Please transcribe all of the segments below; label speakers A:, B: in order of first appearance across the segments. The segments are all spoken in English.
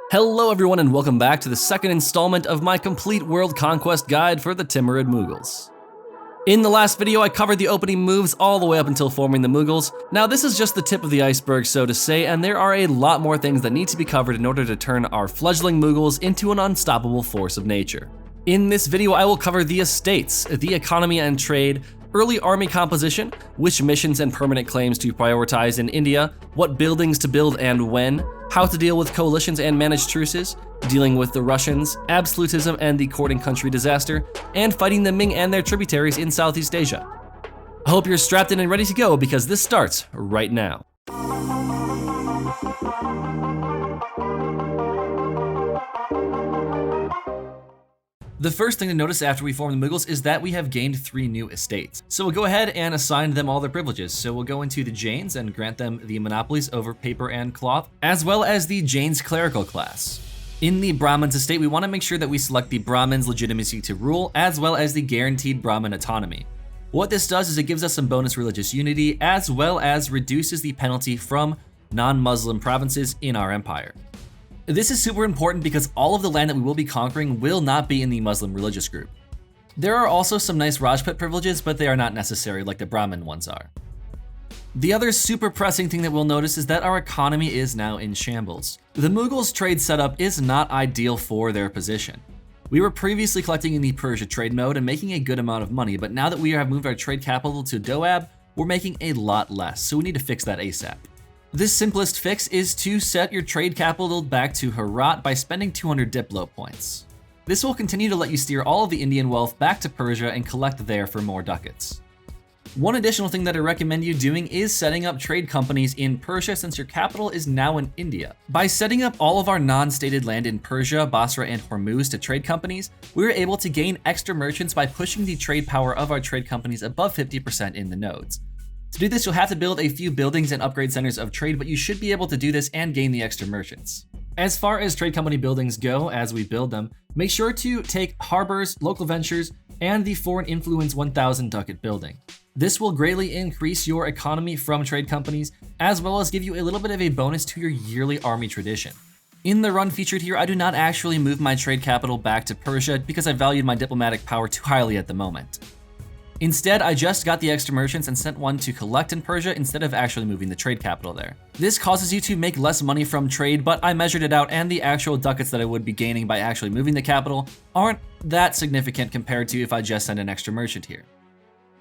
A: Hello everyone and welcome back to the second installment of my complete world conquest guide for the Timurid Mughals. In the last video I covered the opening moves all the way up until forming the Mughals. Now this is just the tip of the iceberg, so to say, and there are a lot more things that need to be covered in order to turn our fledgling Mughals into an unstoppable force of nature. In this video I will cover the estates, the economy and trade, early army composition, which missions and permanent claims to prioritize in India, what buildings to build and when, how to deal with coalitions and manage truces, dealing with the Russians, absolutism and the courting country disaster, and fighting the Ming and their tributaries in Southeast Asia. I hope you're strapped in and ready to go because this starts right now. The first thing to notice after we form the Mughals is that we have gained 3 new estates. So we'll go ahead and assign them all their privileges. So we'll go into the Jains and grant them the monopolies over paper and cloth, as well as the Jains clerical class. In the Brahmins estate, we want to make sure that we select the Brahmins' legitimacy to rule, as well as the guaranteed Brahmin autonomy. What this does is it gives us some bonus religious unity, as well as reduces the penalty from non-Muslim provinces in our empire. This is super important because all of the land that we will be conquering will not be in the Muslim religious group. There are also some nice Rajput privileges, but they are not necessary like the Brahmin ones are. The other super pressing thing that we'll notice is that our economy is now in shambles. The Mughals' trade setup is not ideal for their position. We were previously collecting in the Persia trade mode and making a good amount of money, but now that we have moved our trade capital to Doab, we're making a lot less, so we need to fix that ASAP. This simplest fix is to set your trade capital back to Herat by spending 200 Diplo points. This will continue to let you steer all of the Indian wealth back to Persia and collect there for more ducats. One additional thing that I recommend you doing is setting up trade companies in Persia since your capital is now in India. By setting up all of our non-stated land in Persia, Basra, and Hormuz to trade companies, we were able to gain extra merchants by pushing the trade power of our trade companies above 50% in the nodes. To do this, you'll have to build a few buildings and upgrade centers of trade, but you should be able to do this and gain the extra merchants. As far as trade company buildings go, as we build them, make sure to take harbors, local ventures, and the foreign influence 1000 ducat building. This will greatly increase your economy from trade companies, as well as give you a little bit of a bonus to your yearly army tradition. In the run featured here, I do not actually move my trade capital back to Persia because I valued my diplomatic power too highly at the moment. Instead, I just got the extra merchants and sent one to collect in Persia instead of actually moving the trade capital there. This causes you to make less money from trade, but I measured it out and the actual ducats that I would be gaining by actually moving the capital aren't that significant compared to if I just send an extra merchant here.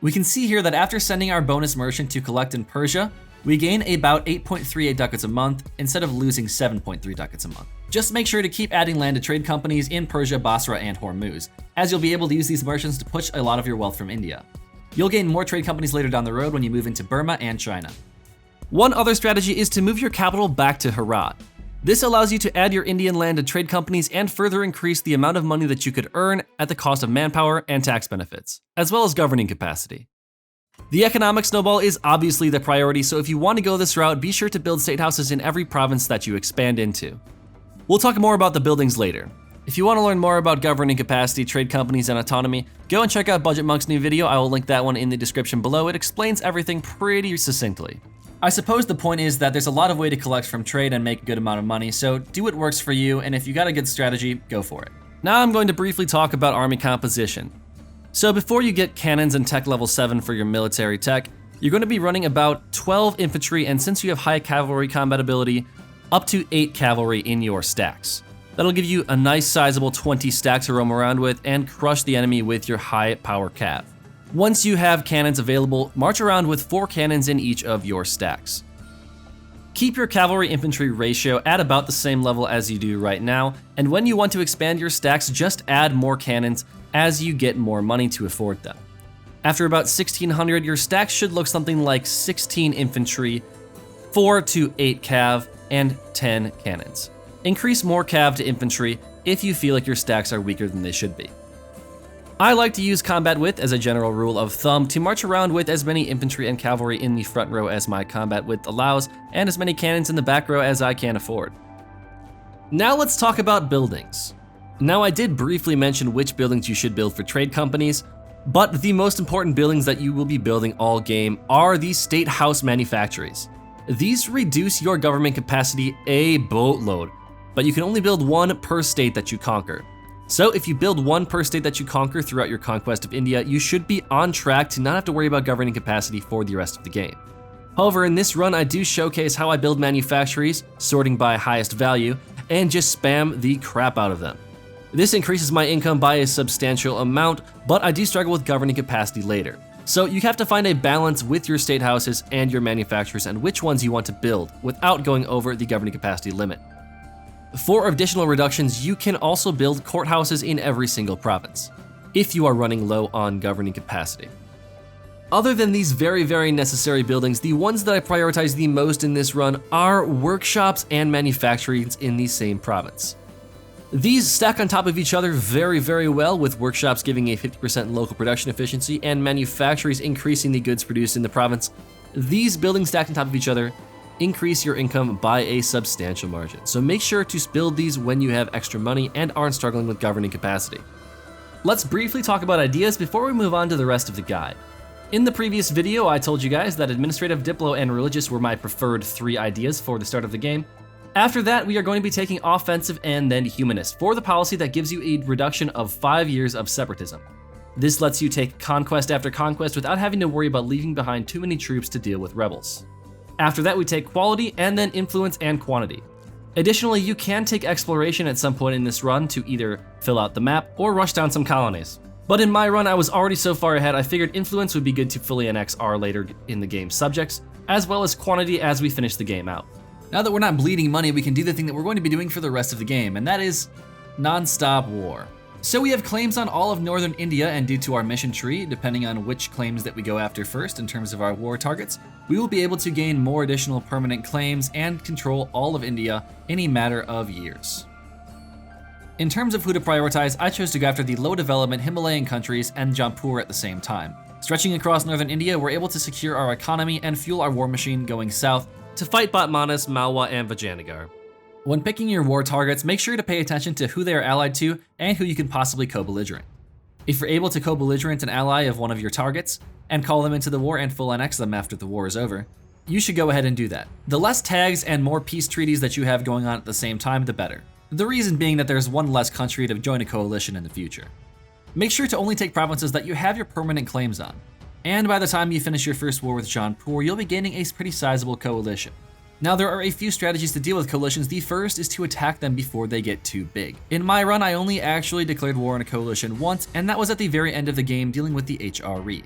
A: We can see here that after sending our bonus merchant to collect in Persia, we gain about 8.38 ducats a month instead of losing 7.3 ducats a month. Just make sure to keep adding land to trade companies in Persia, Basra, and Hormuz, as you'll be able to use these merchants to push a lot of your wealth from India. You'll gain more trade companies later down the road when you move into Burma and China. One other strategy is to move your capital back to Herat. This allows you to add your Indian land to trade companies and further increase the amount of money that you could earn at the cost of manpower and tax benefits, as well as governing capacity. The economic snowball is obviously the priority, so if you want to go this route, be sure to build state houses in every province that you expand into. We'll talk more about the buildings later. If you want to learn more about governing capacity, trade companies, and autonomy, go and check out Budget Monk's new video. I will link that one in the description below. It explains everything pretty succinctly. I suppose the point is that there's a lot of way to collect from trade and make a good amount of money, so do what works for you, and if you got a good strategy, go for it. Now I'm going to briefly talk about army composition. So before you get cannons and tech level 7 for your military tech, you're going to be running about 12 infantry, and since you have high cavalry combat ability, up to 8 cavalry in your stacks. That'll give you a nice sizable 20 stacks to roam around with and crush the enemy with your high power cav. Once you have cannons available, march around with 4 cannons in each of your stacks. Keep your cavalry infantry ratio at about the same level as you do right now, and when you want to expand your stacks, just add more cannons as you get more money to afford them. After about 1600, your stacks should look something like 16 infantry, 4 to 8 cav, and 10 cannons. Increase more cav to infantry if you feel like your stacks are weaker than they should be. I like to use combat width as a general rule of thumb to march around with as many infantry and cavalry in the front row as my combat width allows, and as many cannons in the back row as I can afford. Now let's talk about buildings. Now I did briefly mention which buildings you should build for trade companies, but the most important buildings that you will be building all game are the state house manufactories. These reduce your government capacity a boatload. but you can only build one per state that you conquer. So if you build one per state that you conquer throughout your conquest of India, you should be on track to not have to worry about governing capacity for the rest of the game. However, in this run, I do showcase how I build manufactories, sorting by highest value, and just spam the crap out of them. This increases my income by a substantial amount, but I do struggle with governing capacity later. So you have to find a balance with your state houses and your manufacturers and which ones you want to build without going over the governing capacity limit. For additional reductions, you can also build courthouses in every single province, if you are running low on governing capacity. Other than these very necessary buildings, the ones that I prioritize the most in this run are workshops and manufactories in the same province. These stack on top of each other very well, with workshops giving a 50% local production efficiency and manufactories increasing the goods produced in the province. These buildings stacked on top of each other increase your income by a substantial margin. So make sure to build these when you have extra money and aren't struggling with governing capacity. Let's briefly talk about ideas before we move on to the rest of the guide. In the previous video, I told you guys that administrative, diplo, and religious were my preferred 3 ideas for the start of the game. After that, we are going to be taking offensive and then humanist for the policy that gives you a reduction of 5 years of separatism. This lets you take conquest after conquest without having to worry about leaving behind too many troops to deal with rebels. After that, we take quality and then influence and quantity. Additionally, you can take exploration at some point in this run to either fill out the map or rush down some colonies. But in my run, I was already so far ahead, I figured influence would be good to fully annex our later in the game subjects, as well as quantity as we finish the game out. Now that we're not bleeding money, we can do the thing that we're going to be doing for the rest of the game, and that is non-stop war. So we have claims on all of northern India, and due to our mission tree, depending on which claims that we go after first in terms of our war targets, we will be able to gain more additional permanent claims and control all of India in a matter of years. In terms of who to prioritize, I chose to go after the low development Himalayan countries and Jampur at the same time. Stretching across northern India, we're able to secure our economy and fuel our war machine going south to fight Batmanas, Malwa, and Vijayanagar. When picking your war targets, make sure to pay attention to who they are allied to and who you can possibly co-belligerent. If you're able to co-belligerent an ally of one of your targets and call them into the war and full annex them after the war is over, you should go ahead and do that. The less tags and more peace treaties that you have going on at the same time, the better. The reason being that there's one less country to join a coalition in the future. Make sure to only take provinces that you have your permanent claims on. And by the time you finish your first war with Jaunpur, you'll be gaining a pretty sizable coalition. Now there are a few strategies to deal with coalitions. The first is to attack them before they get too big. In my run, I only actually declared war on a coalition once, and that was at the very end of the game dealing with the HRE.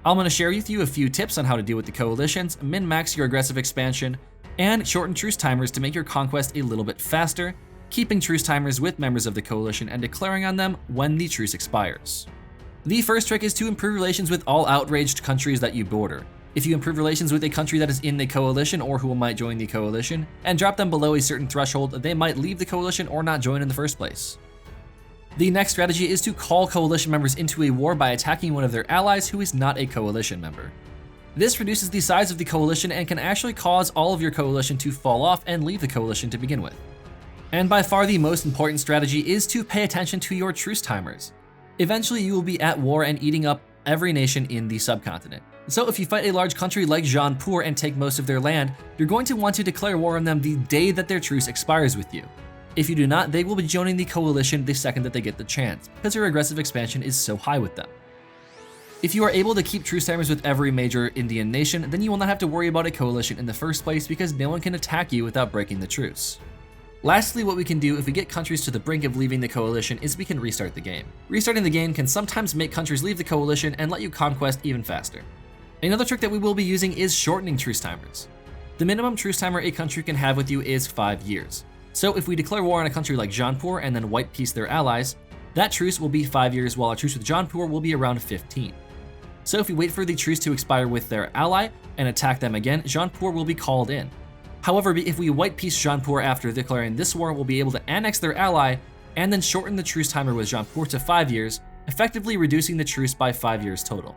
A: I'm going to share with you a few tips on how to deal with the coalitions, min-max your aggressive expansion, and shorten truce timers to make your conquest a little bit faster, keeping truce timers with members of the coalition and declaring on them when the truce expires. The first trick is to improve relations with all outraged countries that you border. If you improve relations with a country that is in the coalition or who might join the coalition, and drop them below a certain threshold, they might leave the coalition or not join in the first place. The next strategy is to call coalition members into a war by attacking one of their allies who is not a coalition member. This reduces the size of the coalition and can actually cause all of your coalition to fall off and leave the coalition to begin with. And by far the most important strategy is to pay attention to your truce timers. Eventually you will be at war and eating up every nation in the subcontinent. So if you fight a large country like Jaunpur and take most of their land, you're going to want to declare war on them the day that their truce expires with you. If you do not, they will be joining the coalition the second that they get the chance, because your aggressive expansion is so high with them. If you are able to keep truce timers with every major Indian nation, then you will not have to worry about a coalition in the first place because no one can attack you without breaking the truce. Lastly, what we can do if we get countries to the brink of leaving the coalition is we can restart the game. Restarting the game can sometimes make countries leave the coalition and let you conquest even faster. Another trick that we will be using is shortening truce timers. The minimum truce timer a country can have with you is 5 years. So if we declare war on a country like Jaunpur and then white peace their allies, that truce will be 5 years while our truce with Jaunpur will be around 15. So if we wait for the truce to expire with their ally and attack them again, Jaunpur will be called in. However, if we white peace Jaunpur after declaring this war, we'll be able to annex their ally and then shorten the truce timer with Jaunpur to 5 years, effectively reducing the truce by 5 years total.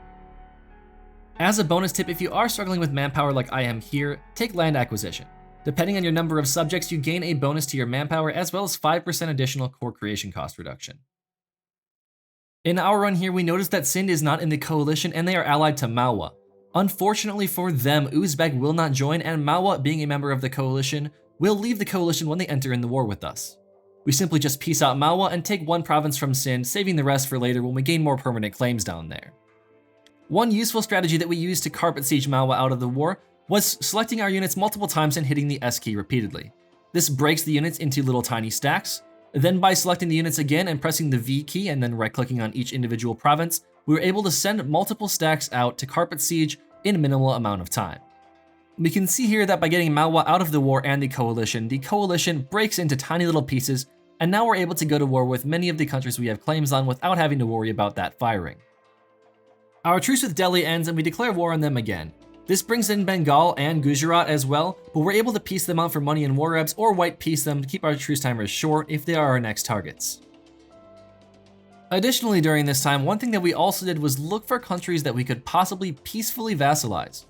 A: As a bonus tip, if you are struggling with manpower like I am here, take land acquisition. Depending on your number of subjects, you gain a bonus to your manpower as well as 5% additional core creation cost reduction. In our run here, we noticed that Sind is not in the coalition and they are allied to Malwa. Unfortunately for them, Uzbek will not join, and Malwa, being a member of the coalition, we'll leave the coalition when they enter in the war with us. We simply just peace out Malwa and take one province from Sind, saving the rest for later when we gain more permanent claims down there. One useful strategy that we used to carpet siege Malwa out of the war was selecting our units multiple times and hitting the S key repeatedly. This breaks the units into little tiny stacks. Then by selecting the units again and pressing the V key and then right-clicking on each individual province, we were able to send multiple stacks out to carpet siege in a minimal amount of time. We can see here that by getting Malwa out of the war and the coalition breaks into tiny little pieces, and now we're able to go to war with many of the countries we have claims on without having to worry about that firing. Our truce with Delhi ends and we declare war on them again. This brings in Bengal and Gujarat as well, but we're able to piece them out for money and war reps or white piece them to keep our truce timers short if they are our next targets. Additionally, during this time, one thing that we also did was look for countries that we could possibly peacefully vassalize.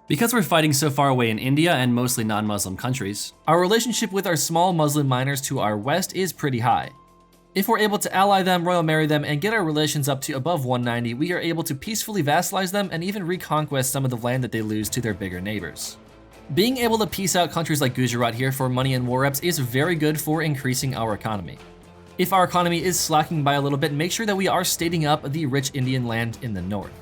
A: Because we're fighting so far away in India and mostly non-Muslim countries, our relationship with our small Muslim miners to our west is pretty high. If we're able to ally them, royal marry them, and get our relations up to above 190, we are able to peacefully vassalize them and even reconquest some of the land that they lose to their bigger neighbors. Being able to peace out countries like Gujarat here for money and war reps is very good for increasing our economy. If our economy is slacking by a little bit, make sure that we are stating up the rich Indian land in the north.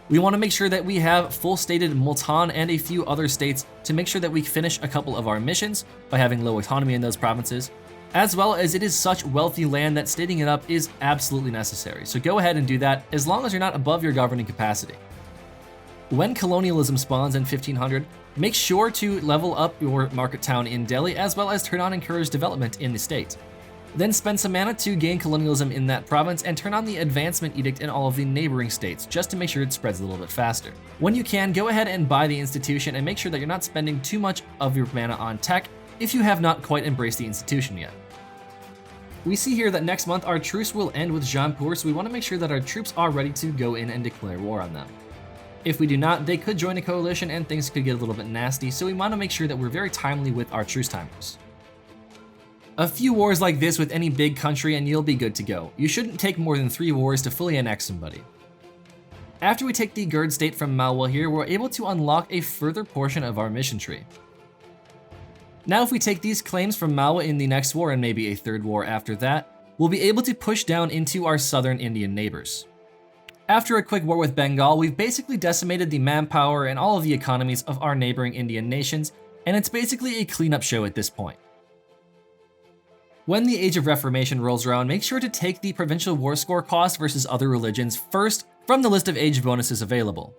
A: We want to make sure that we have full stated Multan and a few other states to make sure that we finish a couple of our missions by having low autonomy in those provinces, as well as it is such wealthy land that stating it up is absolutely necessary. So go ahead and do that as long as you're not above your governing capacity. When colonialism spawns in 1500, make sure to level up your market town in Delhi as well as turn on encourage development in the state. Then spend some mana to gain colonialism in that province and turn on the advancement edict in all of the neighboring states just to make sure it spreads a little bit faster. When you can, go ahead and buy the institution and make sure that you're not spending too much of your mana on tech if you have not quite embraced the institution yet. We see here that next month our truce will end with Jaipur, so we want to make sure that our troops are ready to go in and declare war on them. If we do not, they could join a coalition and things could get a little bit nasty, so we want to make sure that we're very timely with our truce timers. A few wars like this with any big country and you'll be good to go. You shouldn't take more than 3 wars to fully annex somebody. After we take the Gurd state from Malwa here, we're able to unlock a further portion of our mission tree. Now if we take these claims from Malwa in the next war and maybe a 3rd war after that, we'll be able to push down into our southern Indian neighbors. After a quick war with Bengal, we've basically decimated the manpower and all of the economies of our neighboring Indian nations, and it's basically a cleanup show at this point. When the Age of Reformation rolls around, make sure to take the provincial war score cost versus other religions first from the list of age bonuses available.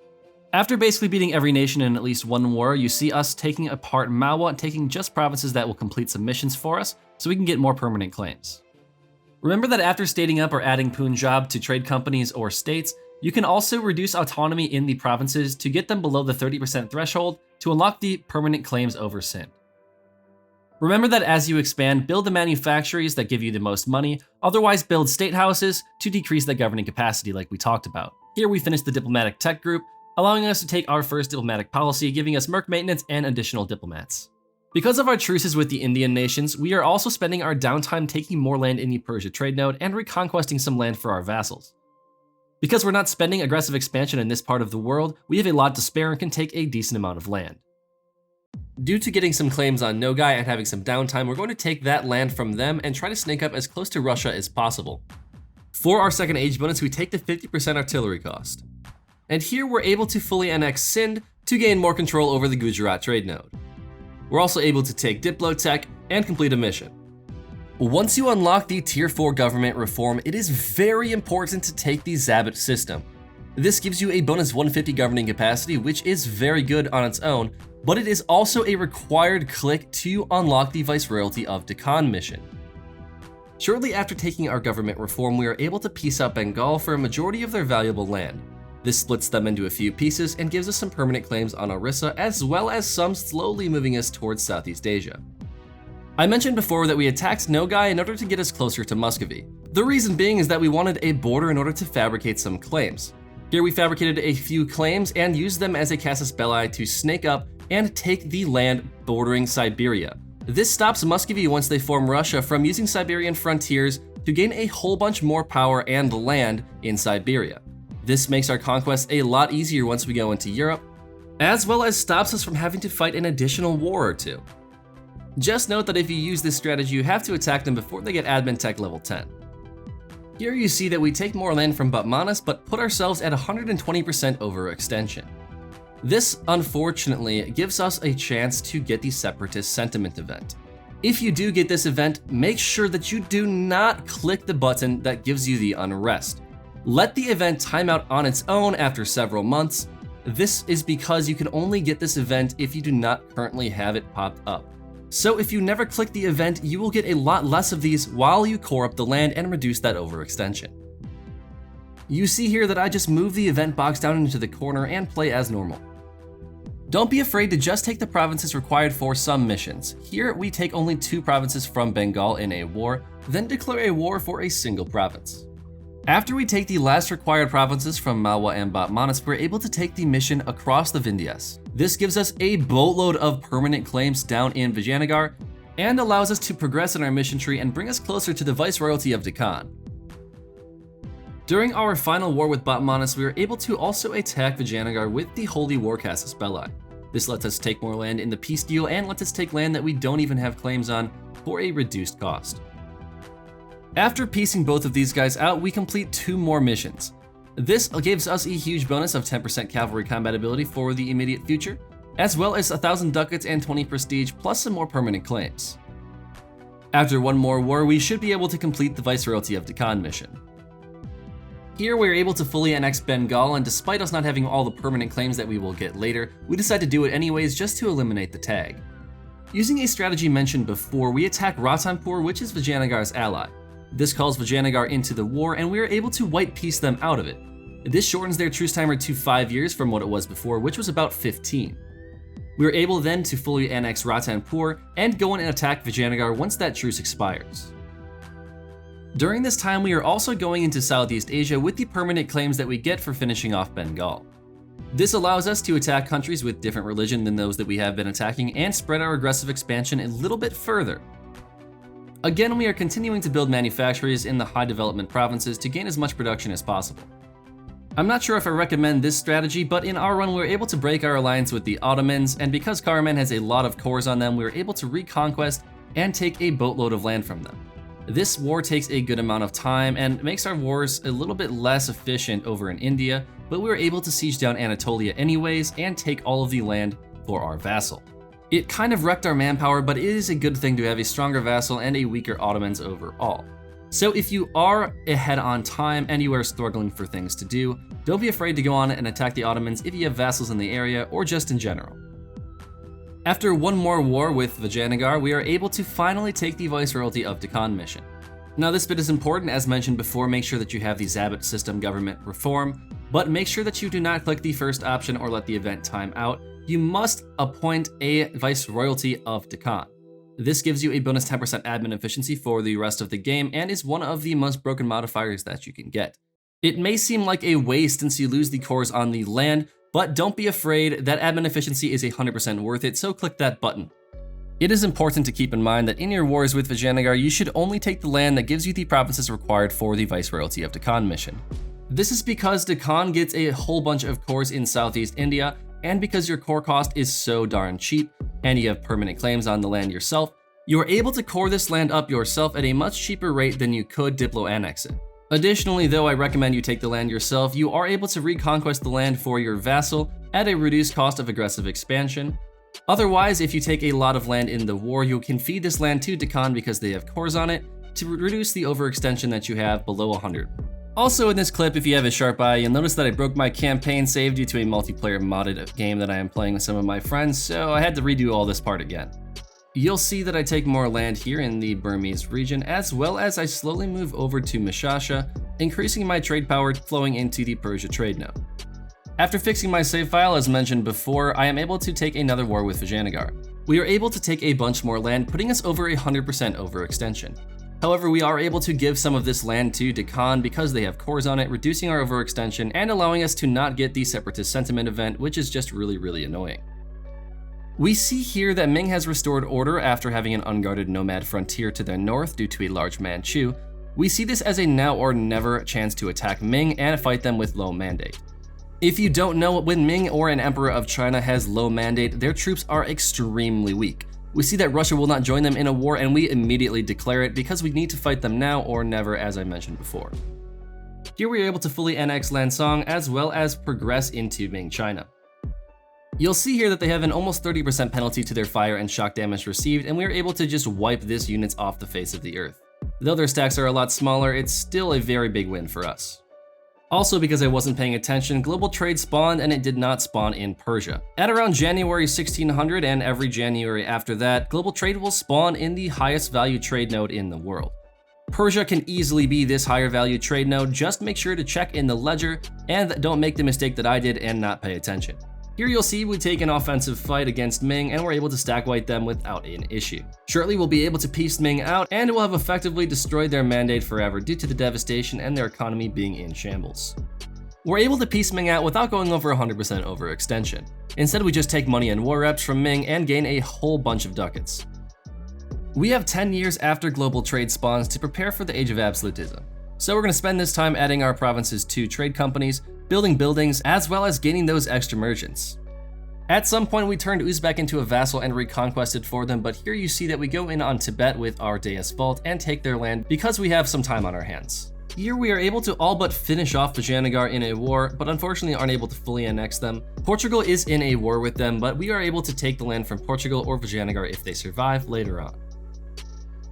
A: After basically beating every nation in at least one war, you see us taking apart Malwa and taking just provinces that will complete some missions for us so we can get more permanent claims. Remember that after stating up or adding Punjab to trade companies or states, you can also reduce autonomy in the provinces to get them below the 30% threshold to unlock the permanent claims over Sind. Remember that as you expand, build the manufactories that give you the most money, otherwise build state houses to decrease the governing capacity like we talked about. Here we finished the diplomatic tech group, allowing us to take our first diplomatic policy, giving us merc maintenance and additional diplomats. Because of our truces with the Indian nations, we are also spending our downtime taking more land in the Persia trade node and reconquesting some land for our vassals. Because we're not spending aggressive expansion in this part of the world, we have a lot to spare and can take a decent amount of land. Due to getting some claims on Nogai and having some downtime, we're going to take that land from them and try to snake up as close to Russia as possible. For our second age bonus, we take the 50% artillery cost. And here we're able to fully annex Sind to gain more control over the Gujarat trade node. We're also able to take Diplotech and complete a mission. Once you unlock the Tier 4 government reform, it is very important to take the Zabt system. This gives you a bonus 150 governing capacity, which is very good on its own, but it is also a required click to unlock the Viceroyalty of Deccan mission. Shortly after taking our government reform, we are able to peace out Bengal for a majority of their valuable land. This splits them into a few pieces and gives us some permanent claims on Orissa, as well as some slowly moving us towards Southeast Asia. I mentioned before that we attacked Nogai in order to get us closer to Muscovy. The reason being is that we wanted a border in order to fabricate some claims. Here we fabricated a few claims and used them as a casus belli to snake up and take the land bordering Siberia. This stops Muscovy once they form Russia from using Siberian frontiers to gain a whole bunch more power and land in Siberia. This makes our conquest a lot easier once we go into Europe, as well as stops us from having to fight an additional war or two. Just note that if you use this strategy, you have to attack them before they get admin tech level 10. Here you see that we take more land from Batmanas, but put ourselves at 120% overextension. This, unfortunately, gives us a chance to get the Separatist Sentiment event. If you do get this event, make sure that you do not click the button that gives you the unrest. Let the event time out on its own after several months. This is because you can only get this event if you do not currently have it popped up. So if you never click the event, you will get a lot less of these while you core up the land and reduce that overextension. You see here that I just move the event box down into the corner and play as normal. Don't be afraid to just take the provinces required for some missions. Here we take only 2 provinces from Bengal in a war, then declare a war for a single province. After we take the last required provinces from Malwa and Batmanas, we're able to take the mission across the Vindhyas. This gives us a boatload of permanent claims down in Vijayanagar and allows us to progress in our mission tree and bring us closer to the Viceroyalty of Deccan. During our final war with Batmanas, we were able to also attack Vijayanagar with the Holy War Casus Belli. This lets us take more land in the peace deal and lets us take land that we don't even have claims on for a reduced cost. After piecing both of these guys out, we complete 2 more missions. This gives us a huge bonus of 10% cavalry combat ability for the immediate future, as well as 1,000 ducats and 20 prestige, plus some more permanent claims. After one more war, we should be able to complete the Viceroyalty of Deccan mission. Here we are able to fully annex Bengal, and despite us not having all the permanent claims that we will get later, we decide to do it anyways just to eliminate the tag. Using a strategy mentioned before, we attack Ratanpur, which is Vijayanagar's ally. This calls Vijayanagar into the war, and we are able to white piece them out of it. This shortens their truce timer to 5 years from what it was before, which was about 15. We are able then to fully annex Ratanpur and go in and attack Vijayanagar once that truce expires. During this time, we are also going into Southeast Asia with the permanent claims that we get for finishing off Bengal. This allows us to attack countries with different religion than those that we have been attacking and spread our aggressive expansion a little bit further. Again, we are continuing to build manufactories in the high development provinces to gain as much production as possible. I'm not sure if I recommend this strategy, but in our run we were able to break our alliance with the Ottomans, and because Karaman has a lot of cores on them, we were able to reconquest and take a boatload of land from them. This war takes a good amount of time and makes our wars a little bit less efficient over in India, but we were able to siege down Anatolia anyways and take all of the land for our vassal. It kind of wrecked our manpower, but it is a good thing to have a stronger vassal and a weaker Ottomans overall. So if you are ahead on time and you are struggling for things to do, don't be afraid to go on and attack the Ottomans if you have vassals in the area or just in general. After one more war with Vijayanagar, we are able to finally take the Viceroyalty of Deccan mission. Now this bit is important, as mentioned before, make sure that you have the Zabt system government reform, but make sure that you do not click the first option or let the event time out. You must appoint a Viceroyalty of Deccan. This gives you a bonus 10% admin efficiency for the rest of the game and is one of the most broken modifiers that you can get. It may seem like a waste since you lose the cores on the land, but don't be afraid, that admin efficiency is 100% worth it, so click that button. It is important to keep in mind that in your wars with Vijayanagar, you should only take the land that gives you the provinces required for the Viceroyalty of Deccan mission. This is because Deccan gets a whole bunch of cores in Southeast India, and because your core cost is so darn cheap, and you have permanent claims on the land yourself, you are able to core this land up yourself at a much cheaper rate than you could Diplo annex it. Additionally, though I recommend you take the land yourself, you are able to reconquest the land for your vassal at a reduced cost of aggressive expansion. Otherwise, if you take a lot of land in the war, you can feed this land to Deccan because they have cores on it to reduce the overextension that you have below 100. Also in this clip, if you have a sharp eye, you'll notice that I broke my campaign save due to a multiplayer modded game that I am playing with some of my friends, so I had to redo all this part again. You'll see that I take more land here in the Burmese region, as well as I slowly move over to Mashasha, increasing my trade power flowing into the Persia trade node. After fixing my save file, as mentioned before, I am able to take another war with Vijayanagar. We are able to take a bunch more land, putting us over 100% overextension. However, we are able to give some of this land to Deccan because they have cores on it, reducing our overextension and allowing us to not get the Separatist Sentiment event, which is just really annoying. We see here that Ming has restored order after having an unguarded nomad frontier to their north due to a large Manchu. We see this as a now or never chance to attack Ming and fight them with low mandate. If you don't know, when Ming or an emperor of China has low mandate, their troops are extremely weak, We see that Russia will not join them in a war, and we immediately declare it because we need to fight them now or never, as I mentioned before. Here we are able to fully annex Lansong as well as progress into Ming China. You'll see here that they have an almost 30% penalty to their fire and shock damage received, and we are able to just wipe this units off the face of the earth. Though their stacks are a lot smaller, it's still a very big win for us. Also, because I wasn't paying attention, global trade spawned and it did not spawn in Persia. At around January 1600 and every January after that, global trade will spawn in the highest value trade node in the world. Persia can easily be this higher value trade node, just make sure to check in the ledger and don't make the mistake that I did and not pay attention. Here you'll see we take an offensive fight against Ming and we're able to stack wipe them without an issue. Shortly we'll be able to piece Ming out and we'll have effectively destroyed their mandate forever due to the devastation and their economy being in shambles. We're able to piece Ming out without going over 100% overextension. Instead we just take money and war reps from Ming and gain a whole bunch of ducats. We have 10 years after global trade spawns to prepare for the age of absolutism. So we're going to spend this time adding our provinces to trade companies, building buildings, as well as gaining those extra merchants. At some point we turned Uzbek into a vassal and reconquested for them, but here you see that we go in on Tibet with our Deas Vault and take their land because we have some time on our hands. Here we are able to all but finish off Vijayanagar in a war, but unfortunately aren't able to fully annex them. Portugal is in a war with them, but we are able to take the land from Portugal or Vijayanagar if they survive later on.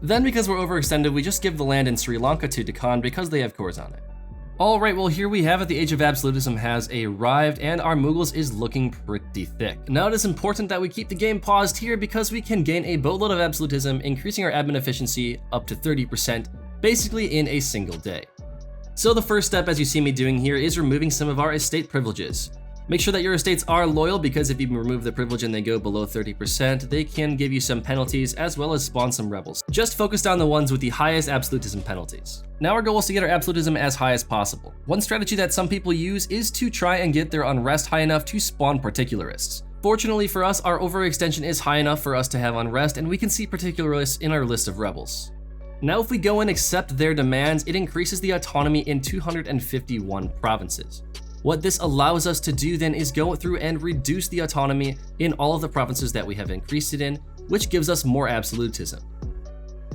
A: Then because we're overextended, we just give the land in Sri Lanka to Deccan because they have cores on it. Alright, well here we have it, the Age of Absolutism has arrived and our Mughals is looking pretty thick. Now it is important that we keep the game paused here because we can gain a boatload of Absolutism, increasing our admin efficiency up to 30%, basically in a single day. So the first step, as you see me doing here, is removing some of our estate privileges. Make sure that your estates are loyal because if you remove the privilege and they go below 30%, they can give you some penalties as well as spawn some rebels. Just focus on the ones with the highest absolutism penalties. Now our goal is to get our absolutism as high as possible. One strategy that some people use is to try and get their unrest high enough to spawn particularists. Fortunately for us, our overextension is high enough for us to have unrest and we can see particularists in our list of rebels. Now if we go and accept their demands, it increases the autonomy in 251 provinces. What this allows us to do then is go through and reduce the autonomy in all of the provinces that we have increased it in, which gives us more absolutism.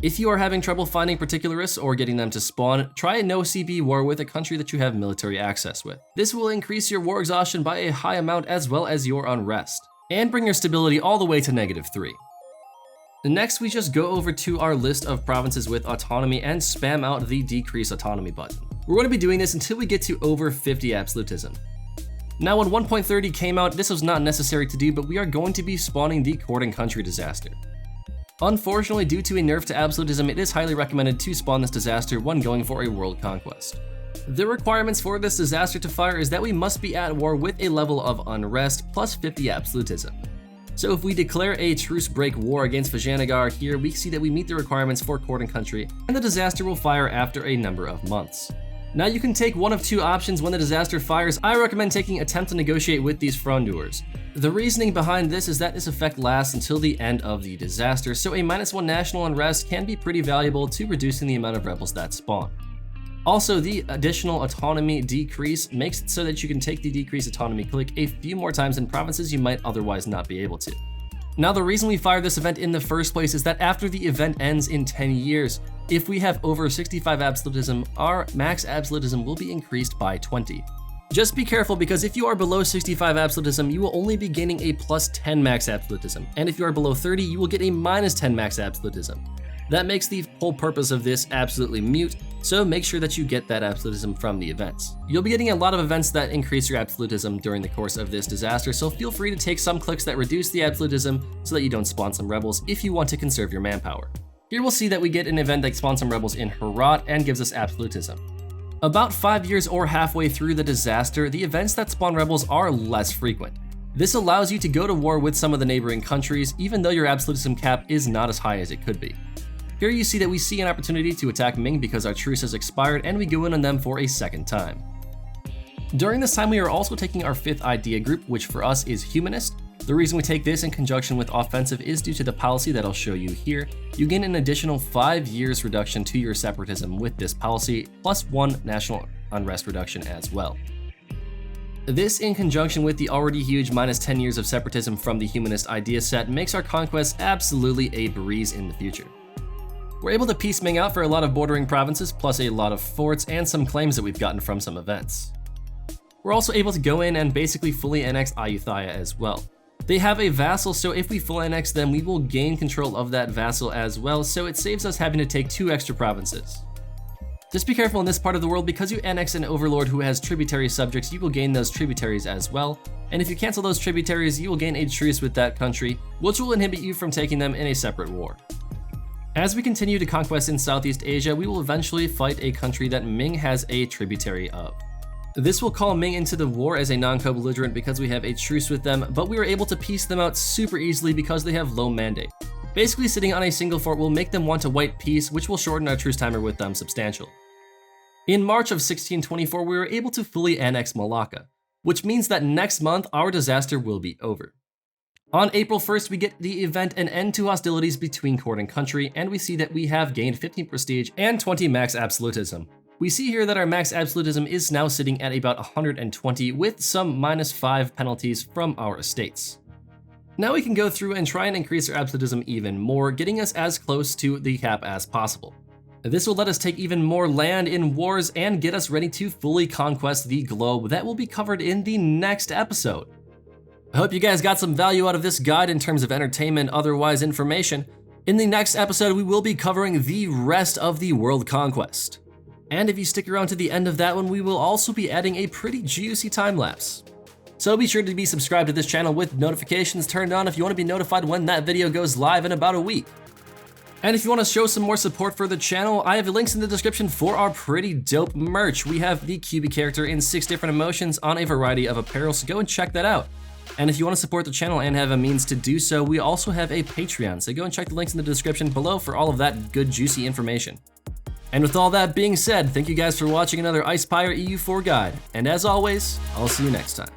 A: If you are having trouble finding particularists or getting them to spawn, try a no CB war with a country that you have military access with. This will increase your war exhaustion by a high amount as well as your unrest, and bring your stability all the way to -3. Next, we just go over to our list of provinces with autonomy and spam out the decrease autonomy button. We're going to be doing this until we get to over 50 absolutism. Now when 1.30 came out, this was not necessary to do, but we are going to be spawning the court and country disaster. Unfortunately, due to a nerf to absolutism, it is highly recommended to spawn this disaster when going for a world conquest. The requirements for this disaster to fire is that we must be at war with a level of unrest plus 50 absolutism. So if we declare a truce break war against Vijayanagar here, we see that we meet the requirements for court and country, and the disaster will fire after a number of months. Now you can take one of two options when the disaster fires. I recommend taking attempt to negotiate with these frondeurs. The reasoning behind this is that this effect lasts until the end of the disaster, so a -1 national unrest can be pretty valuable to reducing the amount of rebels that spawn. Also, the additional autonomy decrease makes it so that you can take the decreased autonomy click a few more times in provinces you might otherwise not be able to. Now the reason we fire this event in the first place is that after the event ends in 10 years, if we have over 65 absolutism, our max absolutism will be increased by 20. Just be careful because if you are below 65 absolutism, you will only be gaining a +10 max absolutism, and if you are below 30, you will get a -10 max absolutism. That makes the whole purpose of this absolutely mute, so make sure that you get that absolutism from the events. You'll be getting a lot of events that increase your absolutism during the course of this disaster, so feel free to take some clicks that reduce the absolutism so that you don't spawn some rebels if you want to conserve your manpower. Here we'll see that we get an event that spawns some rebels in Herat and gives us absolutism. About 5 years or halfway through the disaster, the events that spawn rebels are less frequent. This allows you to go to war with some of the neighboring countries, even though your absolutism cap is not as high as it could be. Here you see that we see an opportunity to attack Ming because our truce has expired and we go in on them for a second time. During this time we are also taking our 5th idea group, which for us is humanist. The reason we take this in conjunction with offensive is due to the policy that I'll show you here. You gain an additional 5 years reduction to your separatism with this policy, plus 1 national unrest reduction as well. This, in conjunction with the already huge minus 10 years of separatism from the humanist idea set, makes our conquest absolutely a breeze in the future. We're able to piece Ming out for a lot of bordering provinces, plus a lot of forts and some claims that we've gotten from some events. We're also able to go in and basically fully annex Ayutthaya as well. They have a vassal, so if we full annex them, we will gain control of that vassal as well, so it saves us having to take 2 extra provinces. Just be careful in this part of the world, because you annex an overlord who has tributary subjects, you will gain those tributaries as well, and if you cancel those tributaries, you will gain a truce with that country, which will inhibit you from taking them in a separate war. As we continue to conquest in Southeast Asia, we will eventually fight a country that Ming has a tributary of. This will call Ming into the war as a non-co-belligerent because we have a truce with them, but we are able to piece them out super easily because they have low mandate. Basically, sitting on a single fort will make them want to white peace, which will shorten our truce timer with them substantially. In March of 1624, we were able to fully annex Malacca, which means that next month our disaster will be over. On April 1st, we get the event An End to Hostilities Between Court and Country, and we see that we have gained 15 prestige and 20 max absolutism. We see here that our max absolutism is now sitting at about 120 with some -5 penalties from our estates. Now we can go through and try and increase our absolutism even more, getting us as close to the cap as possible. This will let us take even more land in wars and get us ready to fully conquest the globe. That will be covered in the next episode. I hope you guys got some value out of this guide in terms of entertainment, otherwise information. In the next episode, we will be covering the rest of the world conquest. And if you stick around to the end of that one, we will also be adding a pretty juicy time lapse. So be sure to be subscribed to this channel with notifications turned on if you want to be notified when that video goes live in about a week. And if you want to show some more support for the channel, I have links in the description for our pretty dope merch. We have the QB character in 6 different emotions on a variety of apparel, so go and check that out. And if you want to support the channel and have a means to do so, we also have a Patreon, so go and check the links in the description below for all of that good juicy information. And with all that being said, thank you guys for watching another Icepire EU4 guide, and as always, I'll see you next time.